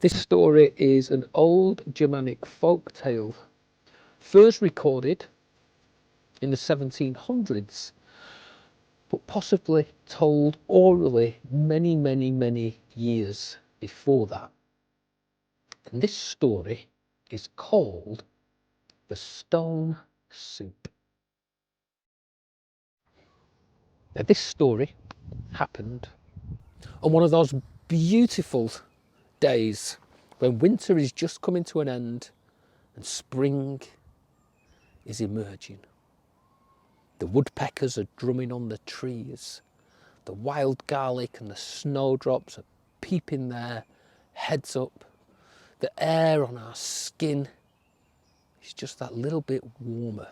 This story is an old Germanic folk tale, first recorded in the 1700s, but possibly told orally many years before that. And this story is called The Stone Soup. Now, this story happened on one of those beautiful days when winter is just coming to an end and spring is emerging. The woodpeckers are drumming on the trees. The wild garlic and the snowdrops are peeping their heads up. The air on our skin is just that little bit warmer.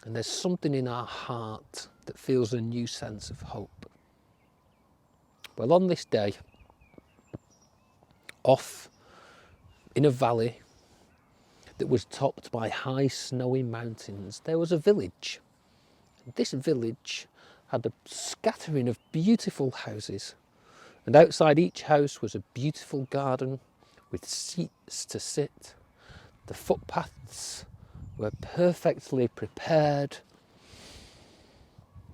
And there's something in our heart that feels a new sense of hope. Well, on this day, off in a valley that was topped by high snowy mountains, there was a village. This village had a scattering of beautiful houses, and outside each house was a beautiful garden with seats to sit. The footpaths were perfectly prepared.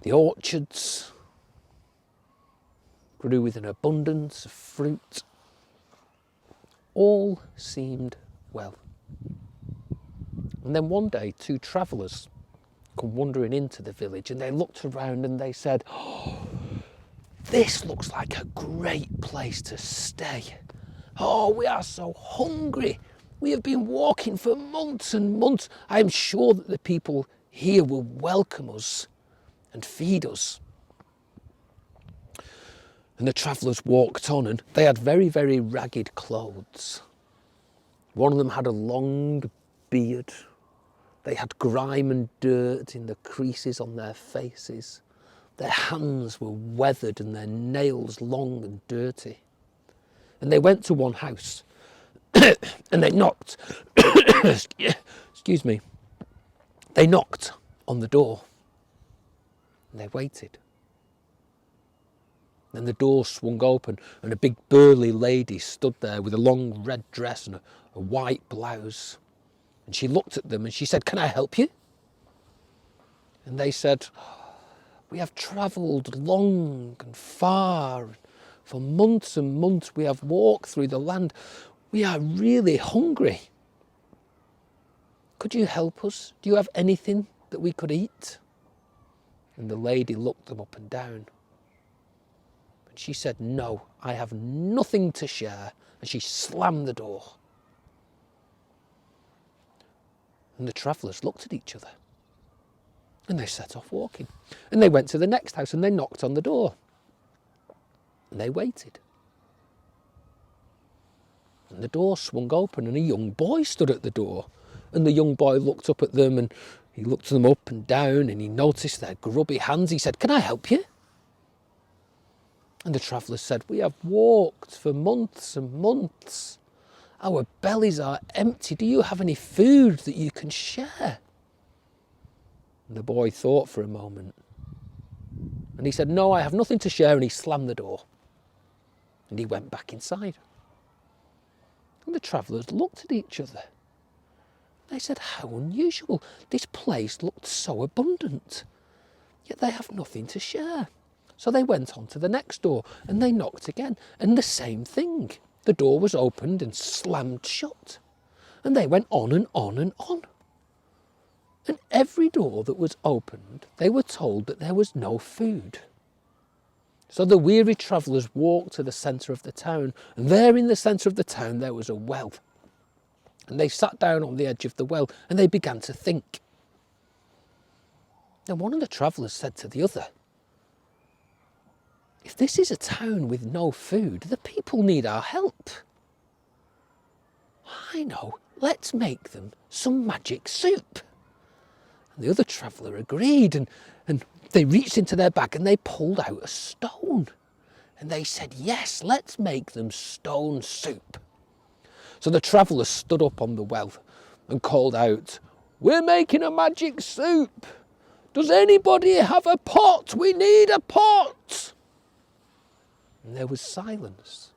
The orchards grew with an abundance of fruit. All seemed well. And then one day, two travellers come wandering into the village, and they looked around and they said, "Oh, this looks like a great place to stay. Oh, we are so hungry. We have been walking for months and months. I am sure that the people here will welcome us and feed us." And the travellers walked on, and they had very ragged clothes. One of them had a long beard. They had grime and dirt in the creases on their faces. Their hands were weathered and their nails long and dirty. And they went to one house and they knocked. Excuse me. They knocked on the door and they waited. Then the door swung open and a big burly lady stood there with a long red dress and a white blouse. And she looked at them and she said, "Can I help you?" And they said, "We have travelled long and far. For months and months we have walked through the land. We are really hungry. Could you help us? Do you have anything that we could eat?" And the lady looked them up and down. And she said, "No, I have nothing to share." And she slammed the door. And the travellers looked at each other. And they set off walking. And they went to the next house and they knocked on the door. And they waited. And the door swung open and a young boy stood at the door. And the young boy looked up at them and he looked them up and down and he noticed their grubby hands. He said, "Can I help you?" And the travellers said, "We have walked for months and months. Our bellies are empty. Do you have any food that you can share?" And the boy thought for a moment. And he said, "No, I have nothing to share." And he slammed the door. And he went back inside. And the travellers looked at each other. They said, "How unusual. This place looked so abundant. Yet they have nothing to share." So they went on to the next door and they knocked again. And the same thing. The door was opened and slammed shut. And they went on and on and on. And every door that was opened, they were told that there was no food. So the weary travellers walked to the centre of the town, and there in the centre of the town there was a well. And they sat down on the edge of the well and they began to think. And one of the travellers said to the other, "If this is a town with no food, the people need our help. I know, let's make them some magic soup." And the other traveller agreed, and they reached into their bag and they pulled out a stone. And they said, "Yes, let's make them stone soup." So the traveller stood up on the well and called out, "We're making a magic soup. Does anybody have a pot? We need a pot." And there was silence.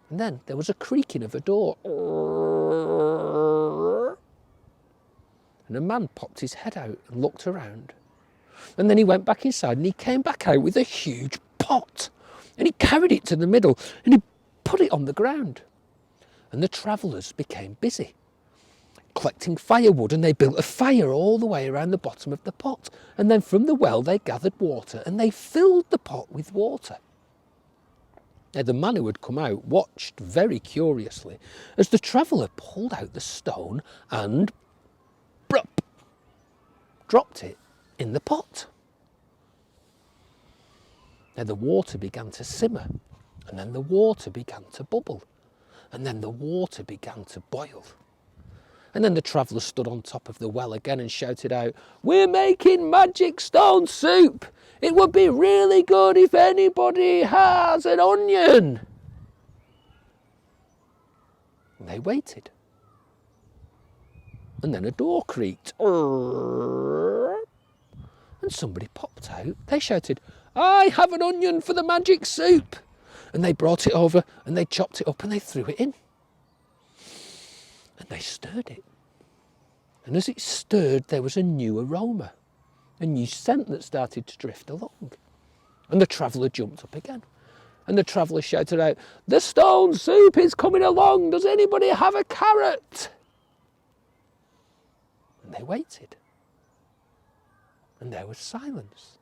And then there was a creaking of a door. And a man popped his head out and looked around. And then he went back inside and he came back out with a huge pot. And he carried it to the middle and he put it on the ground. And the travellers became busy collecting firewood, and they built a fire all the way around the bottom of the pot. And then from the well they gathered water and they filled the pot with water. Now the man who had come out watched very curiously as the traveller pulled out the stone and dropped it in the pot. Now the water began to simmer, and then the water began to bubble, and then the water began to boil. And then the traveller stood on top of the well again and shouted out, "We're making magic stone soup. It would be really good if anybody has an onion." And they waited. And then a door creaked. And somebody popped out. They shouted, "I have an onion for the magic soup." And they brought it over and they chopped it up and they threw it in. And they stirred it. And as it stirred, there was a new aroma, a new scent that started to drift along. And the traveller jumped up again. And the traveller shouted out, "The stone soup is coming along. Does anybody have a carrot?" And they waited. And there was silence.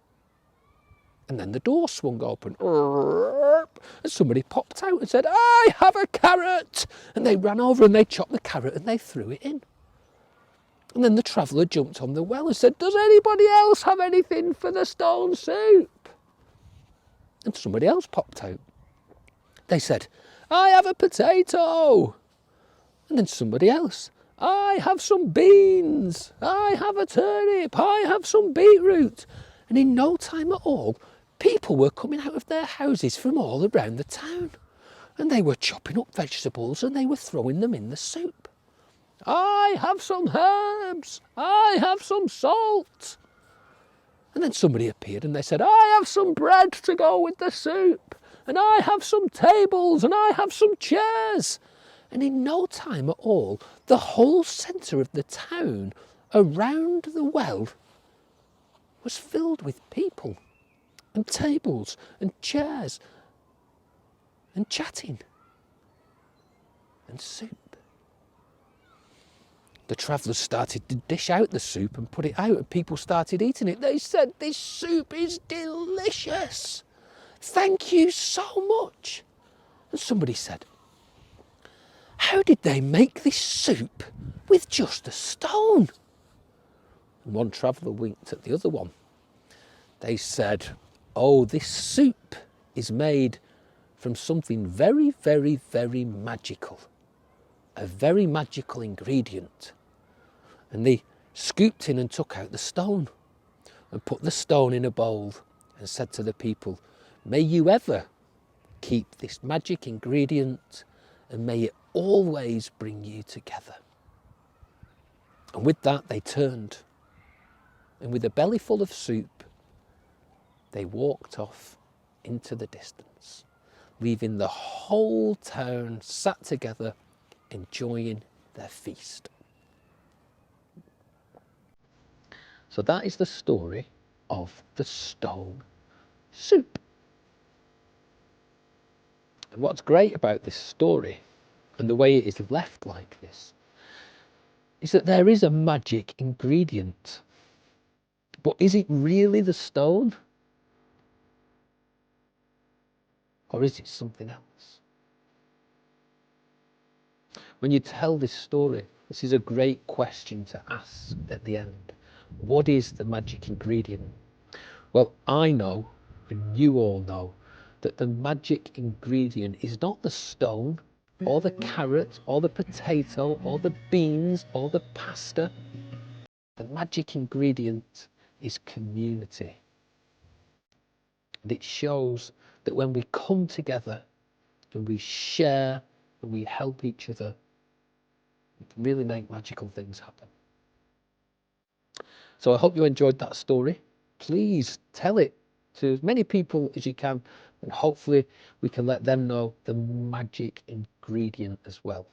And then the door swung open. And somebody popped out and said, "I have a carrot." And they ran over and they chopped the carrot and they threw it in. And then the traveller jumped on the well and said, "Does anybody else have anything for the stone soup?" And somebody else popped out. They said, "I have a potato." And then somebody else, "I have some beans. I have a turnip. I have some beetroot." And in no time at all, people were coming out of their houses from all around the town. And they were chopping up vegetables and they were throwing them in the soup. "I have some herbs. I have some salt." And then somebody appeared and they said, "I have some bread to go with the soup. And I have some tables and I have some chairs." And in no time at all, the whole centre of the town around the well was filled with people and tables and chairs and chatting and soup. The travellers started to dish out the soup and put it out, and people started eating it. They said, "This soup is delicious. Thank you so much." And somebody said, "How did they make this soup with just a stone?" And one traveller winked at the other one. They said, "Oh, this soup is made from something very, very, very magical. A very magical ingredient." And they scooped in and took out the stone and put the stone in a bowl and said to the people, "May you ever keep this magic ingredient and may it always bring you together." And with that they turned, and with a belly full of soup they walked off into the distance, leaving the whole town sat together enjoying their feast. So that is the story of the stone soup. And what's great about this story and the way it is left like this is that there is a magic ingredient. But is it really the stone? Or is it something else? When you tell this story, this is a great question to ask at the end. What is the magic ingredient? Well, I know, and you all know, that the magic ingredient is not the stone, or the carrot, or the potato, or the beans, or the pasta. The magic ingredient is community. And it shows that when we come together and we share and we help each other, we can really make magical things happen. So I hope you enjoyed that story. Please tell it to as many people as you can, and hopefully we can let them know the magic ingredient as well.